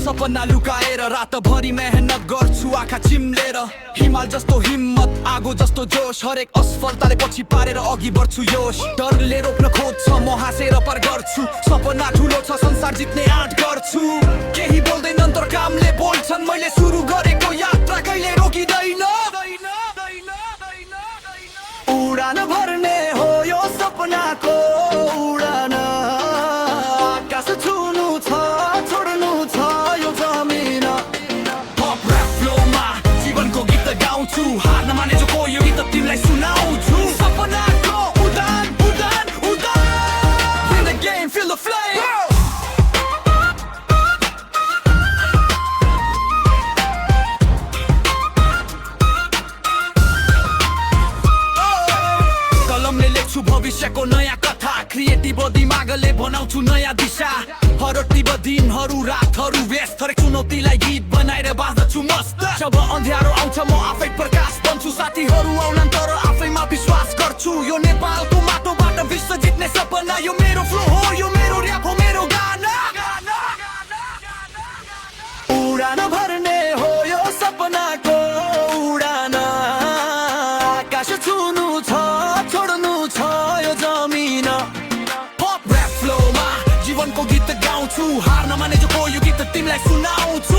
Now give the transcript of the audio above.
सपना लुकाएर रातभरि मेहनत गर्छु आँखा चिम्लेर हिमाल जस्तो हिम्मत आगो जस्तो जोश हरेक असफलताले पछि पारेर अघि बढ्छु योश डरले रोक्न खोज्छ म हाँसेर पार गर्छु सपना ठुलो छ संसार जित्ने आँट गर्छु केही बोल्दैनन् तर कामले बोल्छन् मैले सुरु गरेको यात्रा कहिले रोकिँदैन उडान भर्ने हो यो सपनाको उडान आकाश छुनु छ छोड्नु छ यो जमिन पप र्याप फ्लोमा जीवनको गीत गाउँछु हार नमाने जो को यो गीत तिमीलाई सुनाउँछु सपनाको उडान उडान उडान Win the game, feel the flame भविष्यको नयाँ कथा क्रिएटिभ दिमागले बनाउँछु नयाँ दिशा हरटिभ दिनहरू रातहरू व्यस्त हरेक चुनौतीलाई गीत बनाएर बाँच्दछु मस्त जब अँध्यारो आउँछ म आफै प्रकाश बन्छु साथीहरू आउलान् तर आफैमा विश्वास गर्छु यो नेपालको माटोबाट विश्व जित्ने सपना यो मेरो फ्लो हो यो मेरो र्याप हो मेरो गाना उडान भर्ने हो यो सपनाको उडान आकाश छुनु छ छोड्नु छ यो जमिन पप र्याप फ्लोमा जीवनको गीत गाउँछु हार नमाने जो को यो गीत तिमीलाई सुनाउँछु